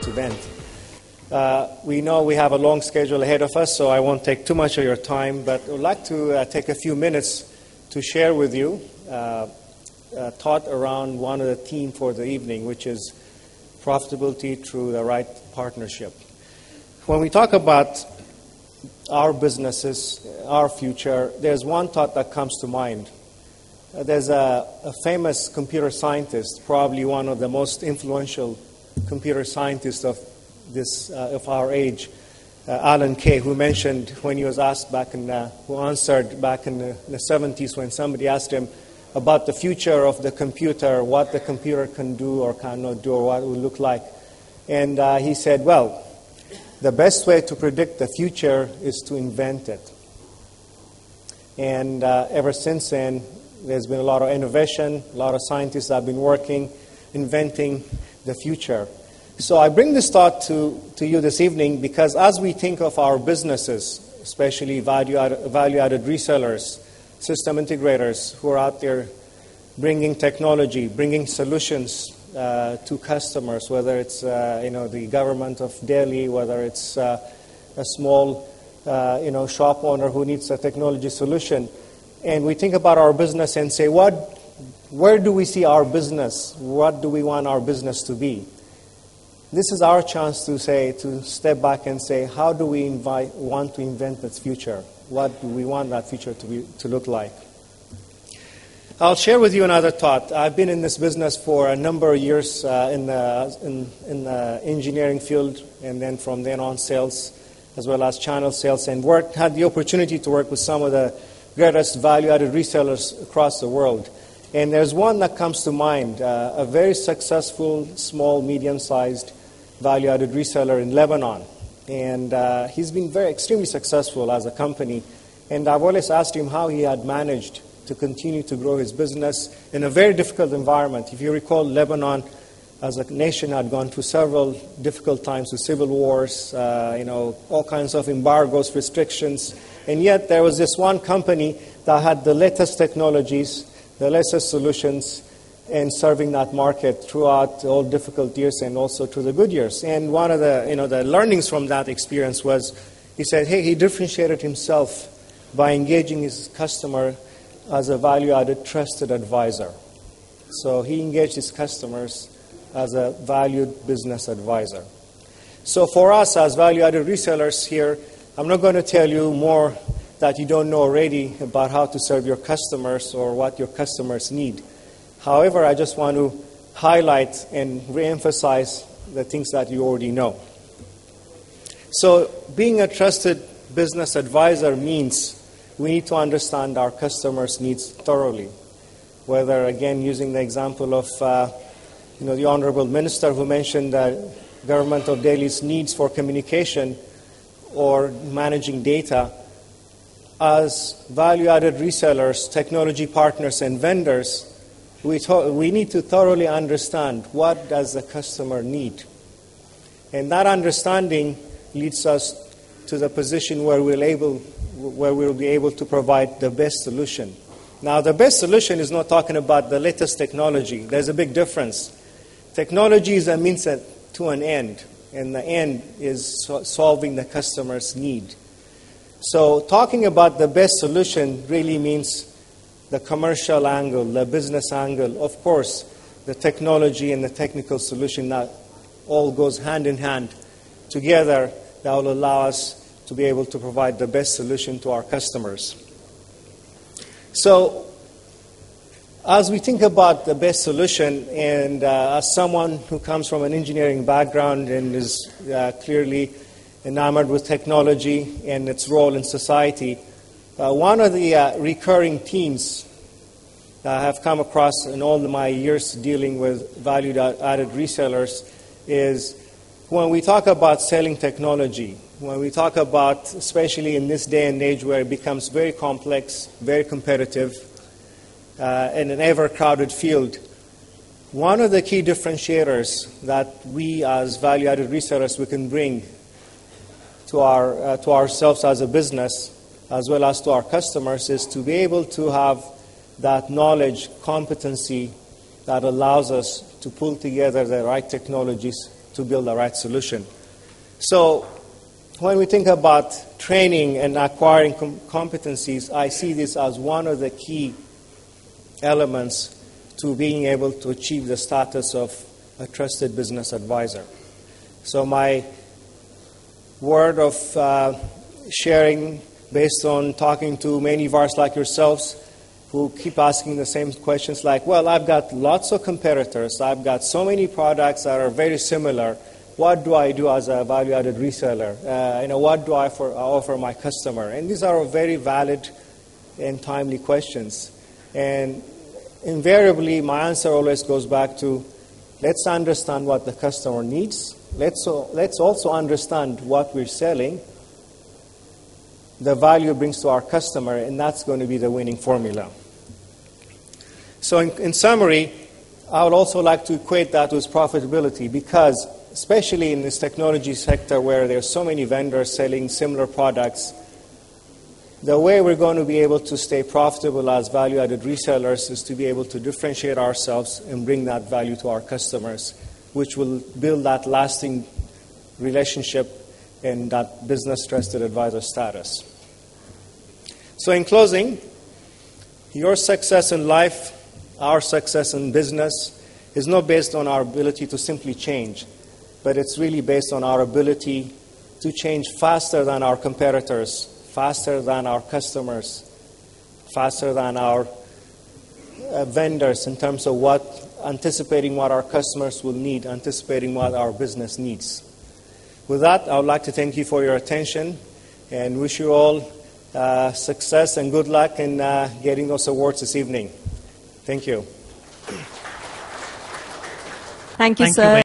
to vent. We know we have a long schedule ahead of us, so I won't take too much of your time, but I would like to take a few minutes to share with you a thought around one of the themes for the evening, which is profitability through the right partnership. When we talk about our businesses, our future, there's one thought that comes to mind. There's a famous computer scientist, probably one of the most influential computer scientists of our age, Alan Kay, who mentioned when he was asked who answered back in the 70s when somebody asked him about the future of the computer, what the computer can do or cannot do, or what it will look like. And he said, well, the best way to predict the future is to invent it. And ever since then, there's been a lot of innovation, a lot of scientists have been working, inventing the future. So I bring this thought to you this evening because as we think of our businesses, especially value-added resellers, system integrators who are out there bringing technology, bringing solutions to customers, whether it's the government of Delhi, whether it's a small shop owner who needs a technology solution, and we think about our business and say, where do we see our business? What do we want our business to be? This is our chance to step back and say, how do we want to invent this future? What do we want that future to look like? I'll share with you another thought. I've been in this business for a number of years in the engineering field, and then from then on sales, as well as channel sales, and had the opportunity to work with some of the greatest value-added resellers across the world. And there's one that comes to mind, a very successful, small, medium-sized value-added reseller in Lebanon. And he's been extremely successful as a company. And I've always asked him how he had managed to continue to grow his business in a very difficult environment. If you recall, Lebanon as a nation had gone through several difficult times with civil wars, all kinds of embargoes, restrictions. And yet there was this one company that had the latest technologies, the latest solutions, and serving that market throughout all difficult years and also through the good years. And one of the learnings from that experience was, he said, he differentiated himself by engaging his customer as a value-added trusted advisor. So he engaged his customers as a valued business advisor. So for us as value-added resellers here, I'm not going to tell you more that you don't know already about how to serve your customers or what your customers need. However, I just want to highlight and reemphasize the things that you already know. So being a trusted business advisor means we need to understand our customers' needs thoroughly. Whether, again, using the example of the Honorable Minister who mentioned the government of Delhi's needs for communication or managing data, as value-added resellers, technology partners, and vendors, we need to thoroughly understand what does the customer need. And that understanding leads us to the position where we'll be able to provide the best solution. Now, the best solution is not talking about the latest technology. There's a big difference. Technology is a means to an end, and the end is solving the customer's need. So talking about the best solution really means the commercial angle, the business angle, of course, the technology and the technical solution that all goes hand in hand together that will allow us to be able to provide the best solution to our customers. So as we think about the best solution, and as someone who comes from an engineering background and is clearly enamored with technology and its role in society, one of the recurring themes that I have come across in all my years dealing with value-added resellers is when we talk about selling technology, when we talk about, especially in this day and age where it becomes very complex, very competitive, in an ever-crowded field, one of the key differentiators that we as value-added resellers we can bring to ourselves as a business, as well as to our customers, is to be able to have that knowledge, competency that allows us to pull together the right technologies to build the right solution. So when we think about training and acquiring competencies, I see this as one of the key elements to being able to achieve the status of a trusted business advisor. So my word of sharing, based on talking to many VARs like yourselves, who keep asking the same questions like, well, I've got lots of competitors, I've got so many products that are very similar, what do I do as a value-added reseller? What do I offer my customer? And these are very valid and timely questions. And invariably, my answer always goes back to, let's understand what the customer needs. Let's also understand what we're selling, the value it brings to our customer, and that's going to be the winning formula. So in summary, I would also like to equate that with profitability, because especially in this technology sector where there are so many vendors selling similar products, the way we're going to be able to stay profitable as value-added resellers is to be able to differentiate ourselves and bring that value to our customers, which will build that lasting relationship and that business trusted advisor status. So in closing, your success in life, our success in business, is not based on our ability to simply change, but it's really based on our ability to change faster than our competitors, faster than our customers, faster than our vendors in terms of anticipating what our customers will need, anticipating what our business needs. With that, I would like to thank you for your attention and wish you all success and good luck in getting those awards this evening. Thank you. Thank you, sir.